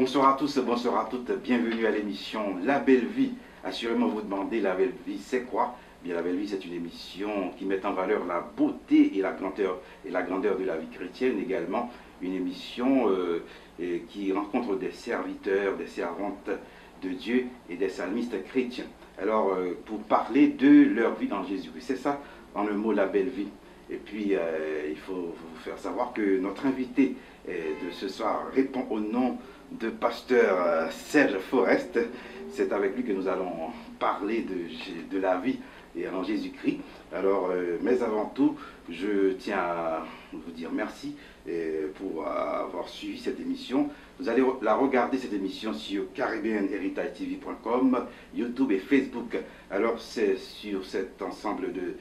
Bonsoir à tous, bonsoir à toutes, bienvenue à l'émission La Belle Vie. Assurément vous demandez la belle vie c'est quoi? Bien, la belle vie c'est une émission qui met en valeur la beauté et la grandeur de la vie chrétienne, également une émission qui rencontre des serviteurs, des servantes de Dieu et des psalmistes chrétiens. Alors pour parler de leur vie dans Jésus-Christ, c'est ça en un mot la belle vie. Et puis il faut vous faire savoir que notre invité de ce soir répond au nom de pasteur Serge Forest. C'est avec lui que nous allons parler de la vie et en Jésus-Christ. Alors, mais avant tout, je tiens à vous dire merci pour avoir suivi cette émission. Vous allez la regarder, cette émission, sur caribbeanheritage-tv.com, YouTube et Facebook. Alors, c'est sur cet ensemble de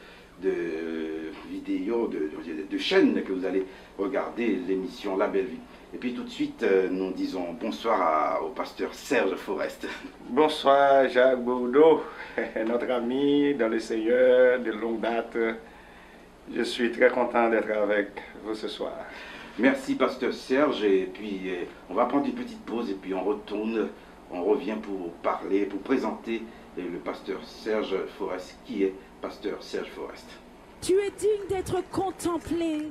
vidéos, de chaînes que vous allez regarder l'émission La Belle Vie. Et puis tout de suite, nous disons bonsoir au pasteur Serge Forest. Bonsoir Jacques Bourdeau, notre ami dans le Seigneur de longue date. Je suis très content d'être avec vous ce soir. Merci pasteur Serge, et puis on va prendre une petite pause et puis on revient pour parler, pour présenter le pasteur Serge Forest. Qui est pasteur Serge Forest? Tu es digne d'être contemplé.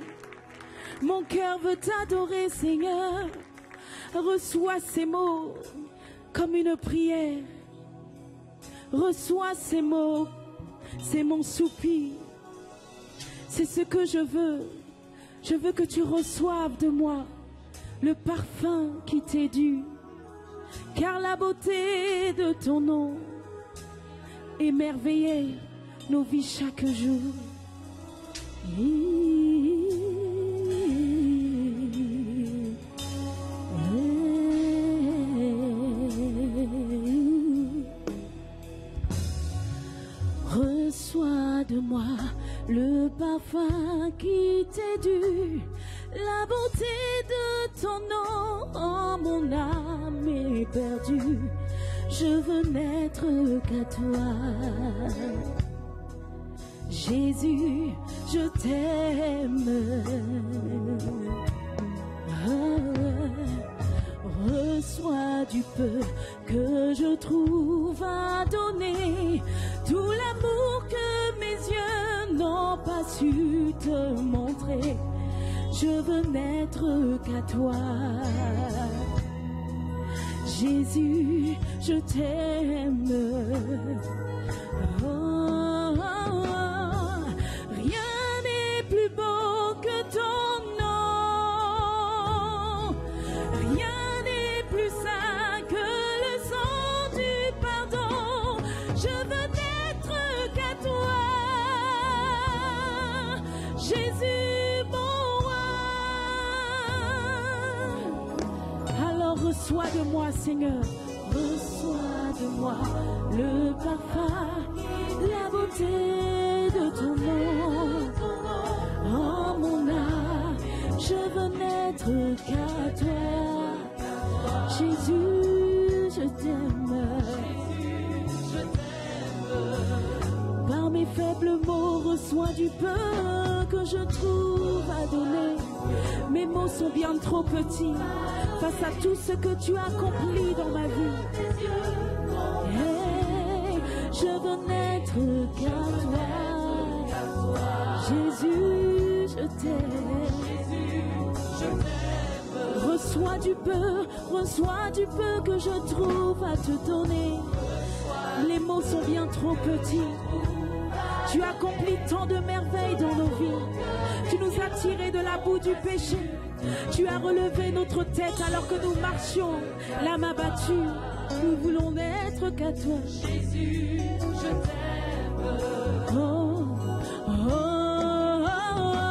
Mon cœur veut t'adorer, Seigneur. Reçois ces mots comme une prière. Reçois ces mots, c'est mon soupir. C'est ce que je veux. Je veux que tu reçoives de moi le parfum qui t'est dû. Car la beauté de ton nom émerveillait nos vies chaque jour. Reçois de moi le parfum qui t'est dû, la beauté de ton nom. Oh, mon âme est perdue, je veux n'être qu'à toi. Jésus, je t'aime. Reçois du peu que je trouve à donner, tout l'amour que mes yeux n'ont pas su te montrer. Je veux n'être qu'à toi. Jésus, je t'aime. Rien n'est plus beau que ton nom. Rien n'est plus saint que le sang du pardon. Je veux n'être qu'à toi. Jésus, mon roi. Alors reçois de moi, Seigneur. Reçois de moi le parfum, la beauté de ton nom. Oh mon âme, je veux n'être qu'à toi. Jésus, je t'aime. Par mes faibles mots, reçois du peu que je trouve à donner. Mes mots sont bien trop petits face à tout ce que tu as accompli dans ma vie. Hey, je veux n'être qu'à toi. Jésus, je t'aime. Reçois du peu que je trouve à te donner. Les mots sont bien trop petits. Tu as accompli tant de merveilles dans nos vies. Tu nous as tirés de la boue du péché. Tu as relevé notre tête alors que nous marchions, l'âme abattue. Nous voulons n'être qu'à toi. Jésus, je t'aime. Oh, oh, oh, oh.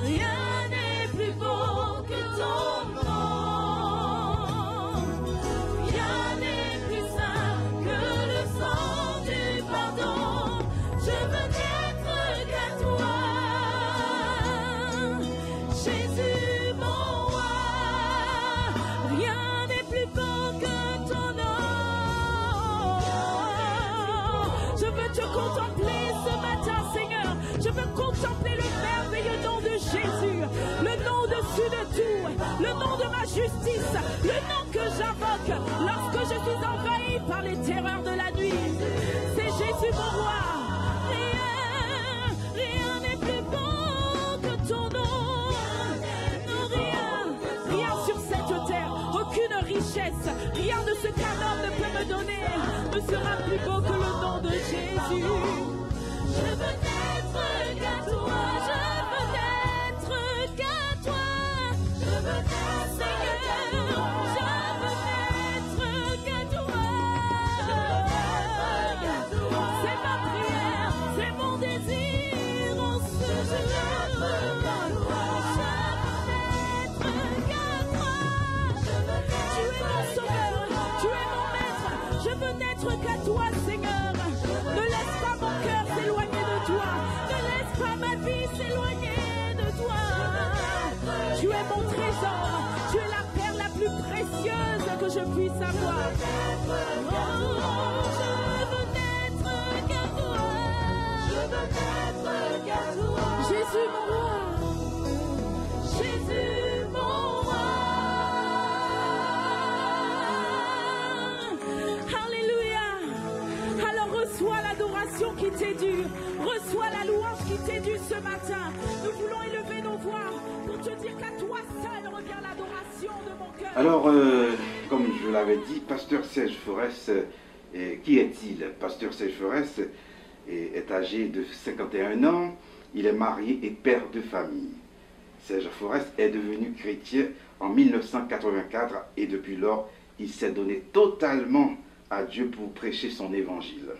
Rien n'est plus beau que ton nom. Rien n'est plus saint que le sang du pardon. Je veux n'être qu'à toi. Jésus, mon roi. Rien n'est plus beau que ton nom. au-dessus de tout, le nom de ma justice, le nom que j'invoque lorsque je suis envahi par les terreurs de la nuit. C'est Jésus mon roi. Rien n'est plus beau que ton nom. Non, rien sur cette terre, aucune richesse, rien de ce qu'un homme ne peut me donner ne sera plus beau que le nom de Jésus. Je veux n'être qu'à toi, je veux n'être qu'à toi, je veux n'être Seigneur, je veux n'être qu'à toi. C'est ma prière, c'est mon désir en ce jour. Je veux n'être qu'à toi. Tu es mon sauveur, tu es mon maître, je veux n'être qu'à toi, Seigneur. Ne laisse pas mon cœur s'éloigner de toi, ne laisse pas ma vie s'éloigner de toi. Tu es mon trésor, tu es la perle la plus précieuse que je puisse avoir. Oh, je veux n'être qu'à toi, je veux n'être qu'à toi. Jésus mon roi, Jésus mon roi. Alléluia. Alors reçois l'adoration qui t'est due, reçois la louange qui t'est due ce matin. Nous voulons élever nos voix pour te dire qu'à toi seul revient l'adoration de mon cœur. Alors, comme je l'avais dit, Pasteur Serge Forest, qui est-il? Pasteur Serge Forest est âgé de 51 ans, il est marié et père de famille. Serge Forest est devenu chrétien en 1984 et depuis lors, il s'est donné totalement à Dieu pour prêcher son évangile.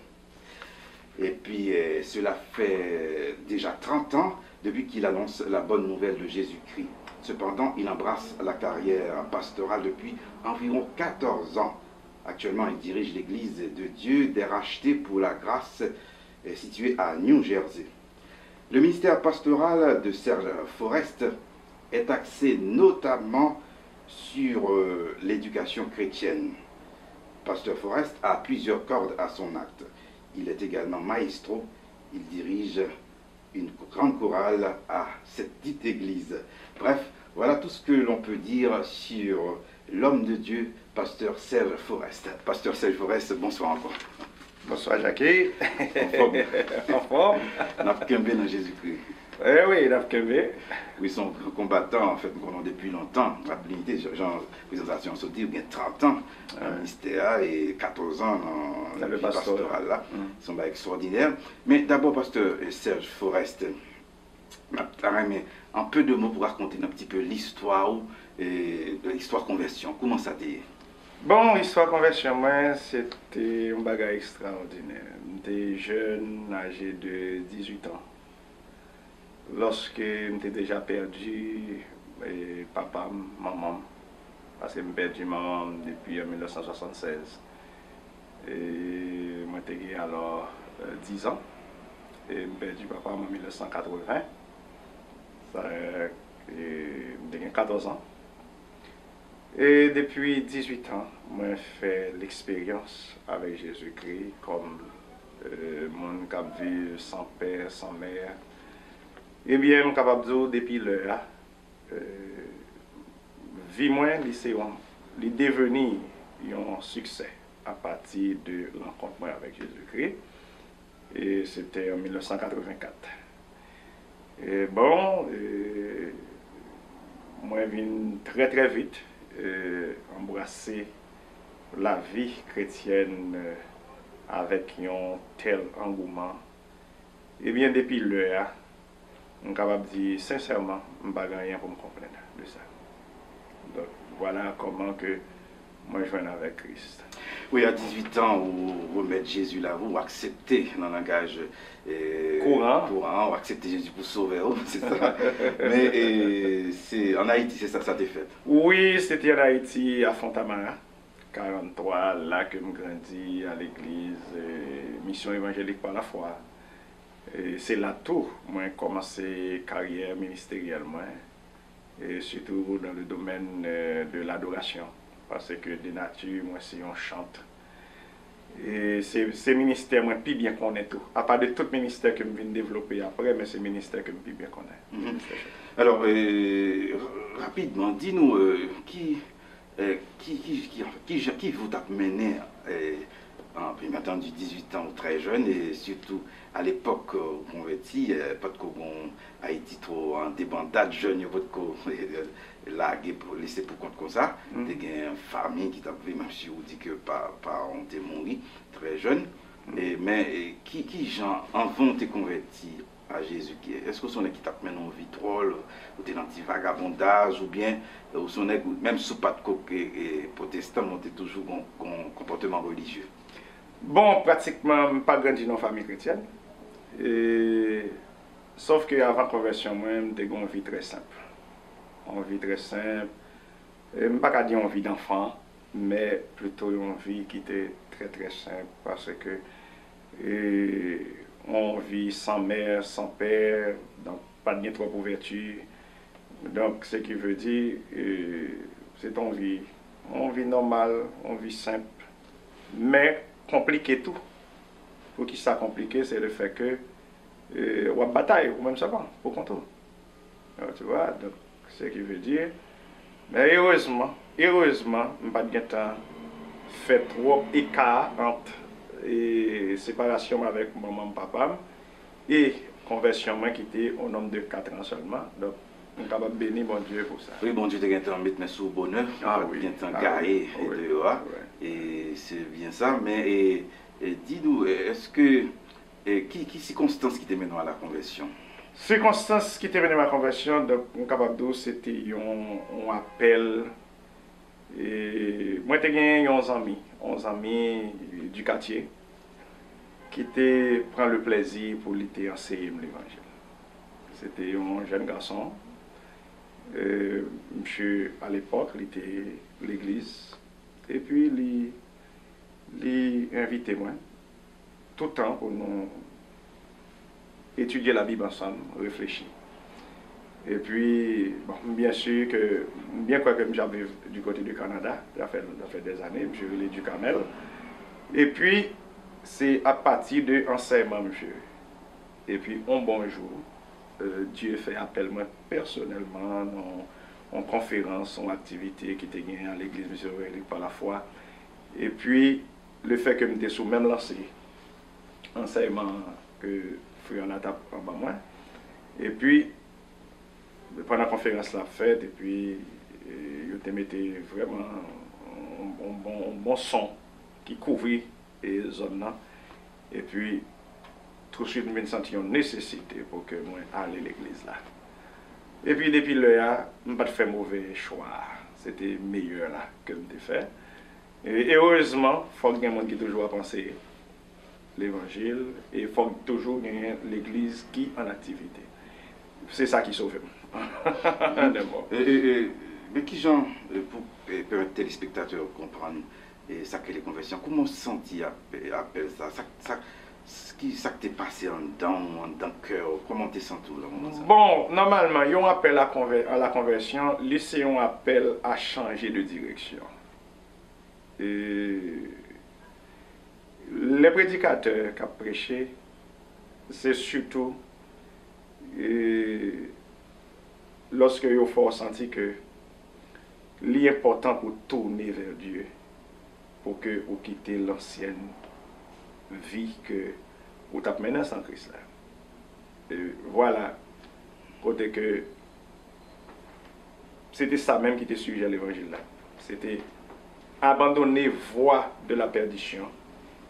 Et puis, cela fait déjà 30 ans depuis qu'il annonce la bonne nouvelle de Jésus-Christ. Cependant, il embrasse la carrière pastorale depuis environ 14 ans. Actuellement, il dirige l'église de Dieu des Rachetés pour la grâce située à New Jersey. Le ministère pastoral de Serge Forest est axé notamment sur l'éducation chrétienne. Pasteur Forest a plusieurs cordes à son acte. Il est également maestro. Il dirige une grande chorale à cette petite église. Bref, voilà tout ce que l'on peut dire sur l'homme de Dieu, Pasteur Serge Forest. Pasteur Serge Forest, bonsoir encore. Bonsoir Jackie. En forme. En forme. Nafkembe dans Jésus-Christ. Eh oui, Nafkembe. Oui, sont combattants, en fait, nous connaissons depuis longtemps. La dignité, genre, présentation se dit, bien 30 ans dans le ministère et 14 ans dans le pastoral là. Ils sont extraordinaires. Mais d'abord, Pasteur Serge Forest, en peu de mots pour raconter un petit peu l'histoire de l'histoire conversion. Comment ça t'est? Bon, l'histoire conversion, moi, c'était un bagage extraordinaire. J'étais jeune, âgé de 18 ans. Lorsque j'étais déjà perdu, papa, maman, parce que j'ai perdu maman depuis 1976. Et moi, j'étais alors 10 ans. Et j'ai perdu papa en 1980. J'ai 14 ans. Et depuis 18 ans, moi, j'ai fait l'expérience avec Jésus-Christ comme mon qui a vécu sans père, sans mère. Eh bien, je suis capable de dire, depuis l'heure, vie moi, c'est devenu un succès à partir de rencontre avec Jésus-Christ. Et c'était en 1984. Et bon, moi, je viens très très vite embrasser la vie chrétienne avec un tel engouement. Et bien, depuis l'heure, je suis capable de dire sincèrement, je n'ai pas rien pour me comprendre de ça. Donc, voilà comment que moi je viens avec Christ. Oui, à 18 ans, vous remettez Jésus là, vous acceptez dans le langage courant, vous acceptez Jésus pour sauver, c'est ça. Mais c'est en Haïti, c'est ça t'est fait? Oui, c'était en Haïti, à Fontamara, 43, là que je grandis à l'église, mission évangélique par la foi. C'est là tout, moi j'ai commencé carrière ministérielle, et surtout dans le domaine de l'adoration. Parce que de nature, moi, c'est un chante. Et c'est ministère moi plus bien connaît tout. À part de tout ministère que je viens développer après, mais c'est ministère que je plus bien connaît. Alors, rapidement, dis-nous qui vous a mené maintenant du 18 ans ou très jeune, et surtout à l'époque converti, pas de qu'on a été trop en débandade jeune, pas de qu'on largué pour laisser pour compte comme ça. Il y a une famille qui t'a vu, même si on dit que parents t'es mort très jeune. Mais qui gens en vont te converti à Jésus? Est-ce que son qui t'a mené en vitrole, ou t'es dans petit vagabondage, ou bien ou son même sous pas de coque et protestant, on t'es toujours un comportement religieux? Bon, pratiquement, pas grandi dans une famille chrétienne. Sauf qu'avant la conversion, moi, j'ai une vie très simple. Une vie très simple. Je ne vais pas dire une vie d'enfant, mais plutôt une vie qui était très très simple. Parce que on vit sans mère, sans père, donc pas de trop ouverture. Donc, ce qui veut dire, c'est une vie normale, une vie simple. Mais compliqué tout. Pour qui ça compliqué, c'est le fait que on bataille, ou même ça va, pour contrôle. Tu vois, donc ce qui veut dire, mais heureusement, je n'ai pas de temps fait trop écart entre séparation avec maman et papa et conversion moi qui était au nombre de 4 ans seulement. Donc, je suis capable de bénir mon Dieu pour ça. Oui, bon Dieu, tu as temps mettre sous le bonheur, bien temps garé et dehors. Et c'est bien ça, mais dis-nous, est-ce que, qui circonstances qui te mènent à la conversion? Circonstances qui te mènent à la conversion, donc, je suis capable de dire, c'était un appel. Et moi, j'ai 11 amis du quartier qui prend le plaisir pour enseigner l'évangile. C'était un jeune garçon. Monsieur, à l'époque, il était à l'église. Et puis, il invitait moi tout le temps pour nous étudier la Bible ensemble, réfléchir. Et puis, bon, bien sûr que, bien quoi que j'avais du côté du Canada, ça fait des années, je suis du Camel. Et puis, c'est à partir de l'enseignement, monsieur. Et puis, un bon jour, Dieu fait appel moi personnellement en conférence, en activité qui était gagnée à l'église missionnaire par la foi. Et puis, le fait que je m'étais sous même lancé, enseignement que frère en attaque en bas moi. Et puis, pendant la conférence la fête, et puis, je te mettais vraiment un bon son qui couvrit les zones là. Et puis, tout de suite, je me sentais une nécessité pour que moi aille à l'église là. Et puis, depuis là, je n'ai pas fait mauvais choix. C'était meilleur là que je l'ai fait. Et heureusement, il faut qu'il y ait des gens qui toujours à penser l'évangile et il faut toujours qu'il y ait l'église qui est en activité. C'est ça qui sauve. Mais qui gens, pour que les téléspectateurs comprennent ça que les conversions, comment sentir appelle ça? Ça que t'es passé en dedans le cœur, comment t'es senti là? Bon, normalement, il y a un appel à la conversion, c'est un appel à changer de direction. Les prédicateurs qui ont prêché, c'est surtout lorsque ils ont senti que l'important pour tourner vers Dieu, pour que vous quittez l'ancienne vie que vous avez menée sans Christ là. Voilà, côté que c'était ça même qui était sujet à l'évangile là. C'était abandonner voie de la perdition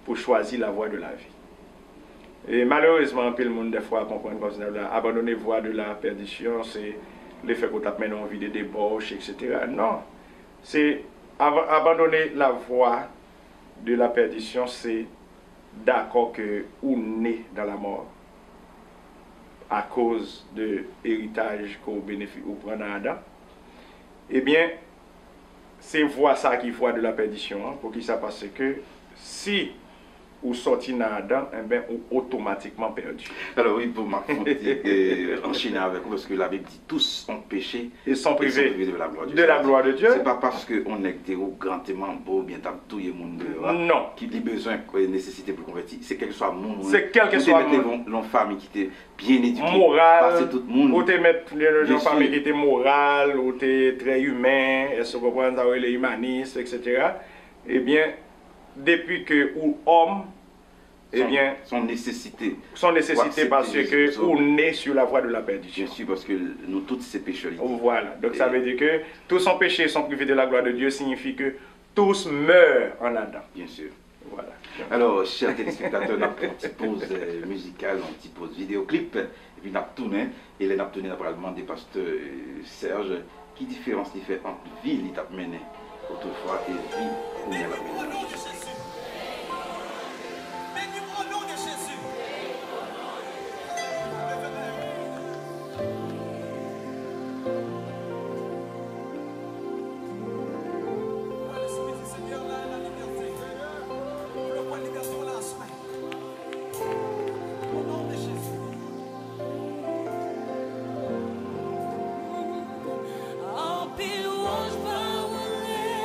pour choisir la voie de la vie. Et malheureusement, peu le monde des fois comprend comme ça, abandonner voie de la perdition, c'est le fait qu'on tape maintenant envie de débauche, etc. Non, c'est abandonner la voie de la perdition, c'est d'accord que ou né dans la mort à cause de l'héritage qu'on bénéficie ou prend dans Adam. Eh bien, c'est voie ça qui voie de la perdition, hein, pour qui ça passe que si ou sorti dans Adam, eh bien, ou automatiquement perdu. Alors oui, pour enchaîner avec vous, parce que la Bible dit tous ont péché Ils sont privés de la gloire de de la gloire de Dieu. C'est pas parce qu'on est grandement beau, bien tout le monde non, qui a besoin, nécessité pour convertir. C'est quel que soit le monde. C'est quel que soit le monde. Une famille qui était bien éduquée, morale, tout le monde. ou tu mettre une famille qui était morale, ou tu es très humain, est-ce que vous comprenez les humanistes, etc. Eh bien, depuis que ou homme, eh bien, son nécessité parce que on est sur la voie de la perdition. Bien sûr, parce que nous tous ces pécheurs. Voilà, donc ça veut dire que tous sont péchés, sont privés de la gloire de Dieu, signifie que tous meurent en Adam. Bien sûr. Voilà. Alors, chers téléspectateurs, on a une petite pause musicale, une petite pause vidéoclip, et puis on a tourné, et là on a tourné, on a demandé pasteur Serge, qui différence il fait entre ville il t'a mené autrefois et vie où il y a la mené. En pile rouge, pas où on est.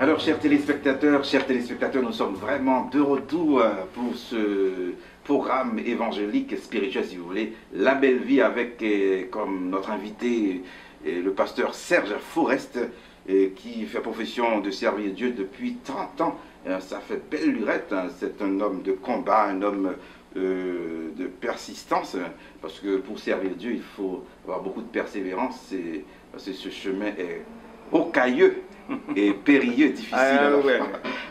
Alors, chers téléspectateurs, nous sommes vraiment de retour pour ce programme évangélique, spirituel, si vous voulez, La Belle Vie, avec comme notre invité le pasteur Serge Forest, qui fait profession de servir Dieu depuis 30 ans. Ça fait belle lurette, hein. C'est un homme de combat, un homme de persistance, parce que pour servir Dieu, il faut avoir beaucoup de persévérance, parce que ce chemin est rocailleux et périlleux, difficile.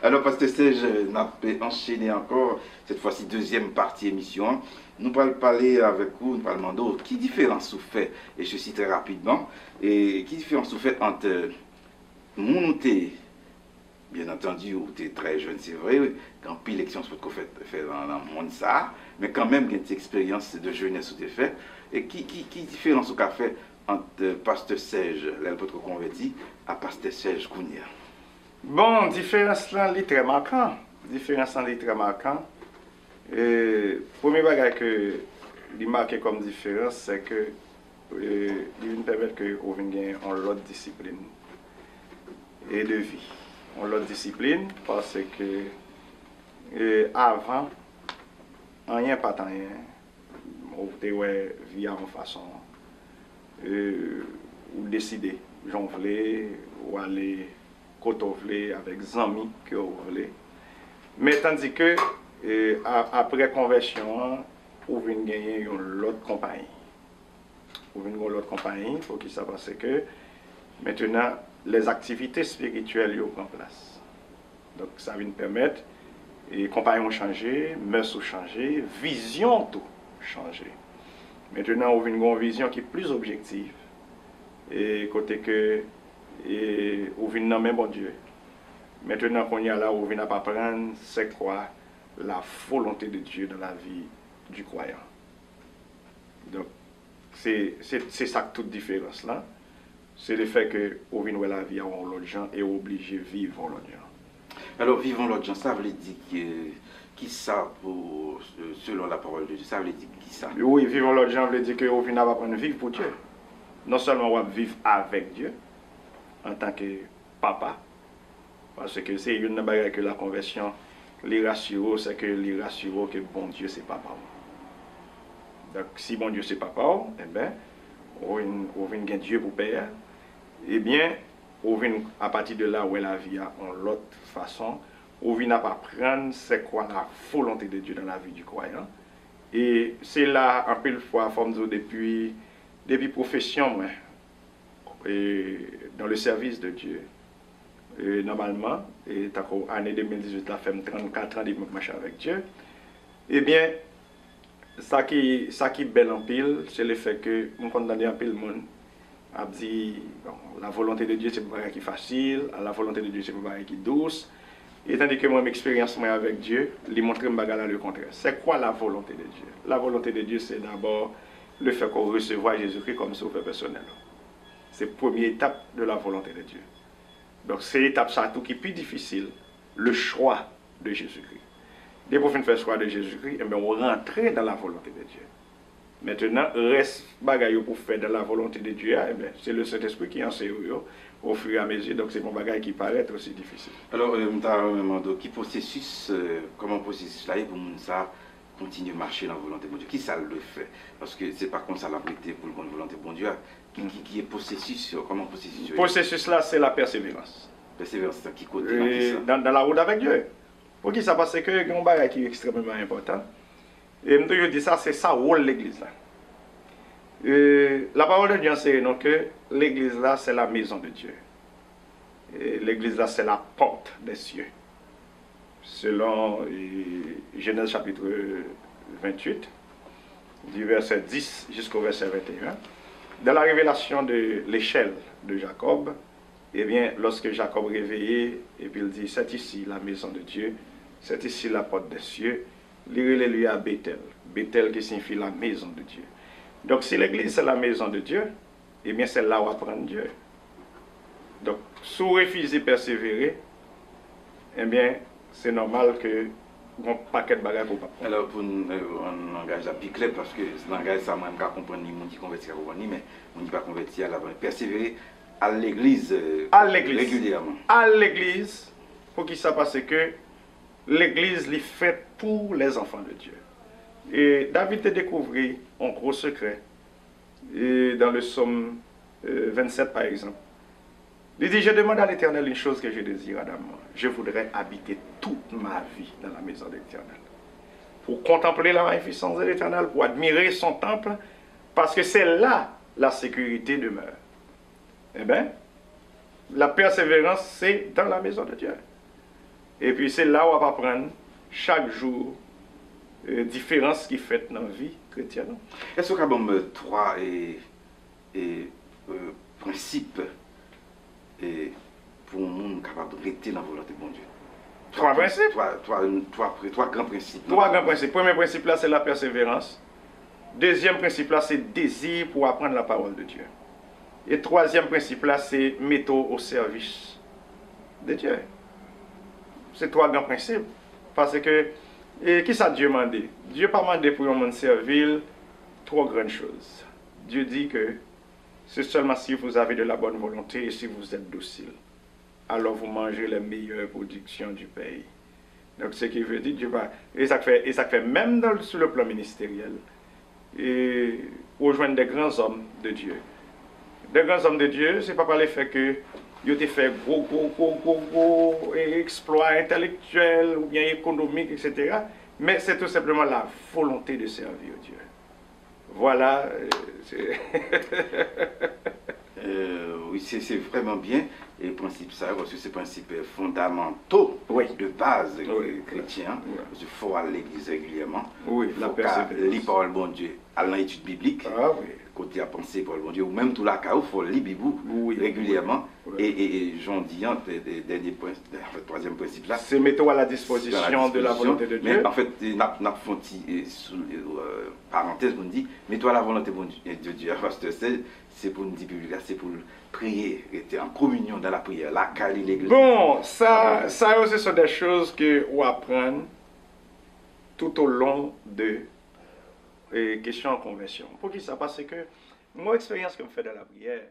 Alors, pasteur Serge, n'a pas enchaîné encore, cette fois-ci, deuxième partie émission. Nous allons parler avec vous, nous allons demander qui différence vous fait, et je cite très rapidement, et qui différence vous fait entre monter, bien entendu, où tu es très jeune, c'est vrai, quand pile l'élection ce qu'on fait dans le monde ça, mais quand même, il y a une expérience de jeunesse où tu fait, et qui différence vous fait entre pasteur Serge, l'apôtre converti, à pasteur Serge Kounia? Bon, différence là, est très marquant. Différence là, est très marquant. Premier bagage que il marqué comme différence, c'est que il nous permet que on vienne en l'autre discipline et de vie. En l'autre discipline parce que avant, rien pas rien. On était via en façon ou décider, j'en voulais ou aller côté avec des amis que vous voulez. Mais tandis que après conversion, on vient gagner une autre compagnie. On vient gagner l'autre compagnie pour qu'il ça passe que maintenant les activités spirituelles ont en place. Donc ça vient permettre et compagnie ont changé, mœurs ont changé, vision tout changé. Maintenant on vient une vision qui est plus objective et côté que on vient nommer bon Dieu. Maintenant qu'on y a là, on vient pas apprendre c'est quoi la volonté de Dieu dans la vie du croyant. Donc, c'est ça toute différence là. C'est le fait que on vient voir la vie en l'autre gens et obligé de vivre en l'autre gens. Alors, vivre en l'autre gens, ça veut dire qui ça, selon la parole de Dieu, ça veut dire qui ça? Oui, vivre en l'autre gens veut dire qu'on vient apprendre à vivre pour Dieu. Non seulement on va vivre avec Dieu, en tant que papa, parce que c'est une bagarre que la conversion, les rassure, c'est que les rassure que bon Dieu c'est papa. Donc si bon Dieu c'est papa, eh bien, on vient gagner Dieu pour père, eh bien, on vient à partir de là où la vie a en l'autre façon, on vient apprendre c'est quoi la volonté de Dieu dans la vie du croyant. Et c'est là, un peu de fois, depuis profession, moi, et dans le service de Dieu. Et normalement, et l'année 2018, la fait 34 ans de marcher avec Dieu. Eh bien, ça qui est bel en pile, c'est le fait que nous condamnons un peu le monde a dit bon, la volonté de Dieu c'est pas qui est facile, la volonté de Dieu c'est pas qui est douce. Et tandis que mon expérience avec Dieu, lui montre le contraire. C'est quoi la volonté de Dieu? La volonté de Dieu, c'est d'abord le fait qu'on recevoir Jésus-Christ comme sauveur personnel. C'est la première étape de la volonté de Dieu. Donc c'est l'étape ça tout qui est plus difficile, le choix de Jésus-Christ. Dès qu'on fait le choix de Jésus-Christ, eh bien, on rentre dans la volonté de Dieu. Maintenant, reste bagaille pour faire dans la volonté de Dieu, eh bien, c'est le Saint-Esprit qui enseigne au fur et à mesure, donc c'est mon bagaille qui paraît aussi difficile. Alors, qui processus, comment processus là pour ça continuer à marcher dans la volonté de Dieu? Qui ça le fait? Parce que c'est pas comme ça la vérité pour la bonne volonté de Dieu. Qui est processus? Comment processus? Le processus là, c'est la persévérance. Persévérance, c'est qui côté? Dans la route avec Dieu. Pour qui ça? Parce que il y a un bagage qui est extrêmement important. Et je dis ça, c'est ça rôle de l'église là. La parole de Dieu enseigne que l'église là, c'est la maison de Dieu. L'église là, c'est la porte des cieux. Selon Genèse chapitre 28, du verset 10 jusqu'au verset 21. Dans la révélation de l'échelle de Jacob, eh bien, lorsque Jacob réveillé, et puis il dit, c'est ici la maison de Dieu, c'est ici la porte des cieux, il lui à Bethel. Bethel qui signifie la maison de Dieu. Donc si l'église c'est la maison de Dieu, eh bien c'est là où apprendre Dieu. Donc si vous refusez de persévérer, eh bien c'est normal que un paquet de bagages pour pas prendre. Alors pour un langage plus clair, parce que ce langage ça moi je comprendre ni mon qui converti à comprendre mais mon qui pas converti à la persévérer à l'église régulièrement. À l'église, pour qui ça passe que l'église est faite pour les enfants de Dieu. Et David a découvert un gros secret et dans le psaume 27 par exemple. Il dit, je demande à l'Éternel une chose que je désire ardemment. Je voudrais habiter toute ma vie dans la maison de l'Éternel. Pour contempler la magnificence de l'Éternel, pour admirer son temple, parce que c'est là la sécurité demeure. Eh bien, la persévérance, c'est dans la maison de Dieu. Et puis c'est là où on va apprendre chaque jour différence qui fait dans la vie chrétienne. Est-ce qu'il y a trois principes pour un monde capable de rester dans la volonté de mon Dieu? Trois principes? Trois grands principes. Trois grands principes. Premier principe là, c'est la persévérance. Deuxième principe là, c'est le désir pour apprendre la parole de Dieu. Et troisième principe là, c'est mettre au service de Dieu. C'est trois grands principes. Parce que, qui ça Dieu m'a demandé? Dieu n'a pas demandé pour un monde servir trois grandes choses. Dieu dit que c'est seulement si vous avez de la bonne volonté et si vous êtes docile. Alors vous mangez les meilleures productions du pays. Donc ce qui veut dire, Dieu va, et ça fait même sur le plan ministériel, et rejoindre des grands hommes de Dieu. Des grands hommes de Dieu, c'est pas par le fait que ils ont fait gros exploits intellectuels ou bien économiques, etc. Mais c'est tout simplement la volonté de servir Dieu. Voilà. Oui, c'est vraiment bien. Et le principe, ça, parce que c'est principes fondamentaux de base chrétien. Parce qu'il faut aller à l'église régulièrement. Oui, il faut lire parole bon Dieu à l'étude biblique. Ah oui. Côté à penser pour le bon Dieu, ou même tout la cas, il faut lire Bibou régulièrement. Et j'en dis un dernier point, le troisième principe là. C'est mettre à la disposition de la volonté de Dieu. Mais en fait, n'a fait parenthèse pour nous dire, mets-toi à la volonté de Dieu. Parce que c'est pour nous dire, c'est pour prier, être en communion dans la prière, la caille, l'église. Bon, ça aussi sont des choses que on apprend tout au long de questions en conversion. Pour qui ça? Parce que mon expérience que je fais dans la prière,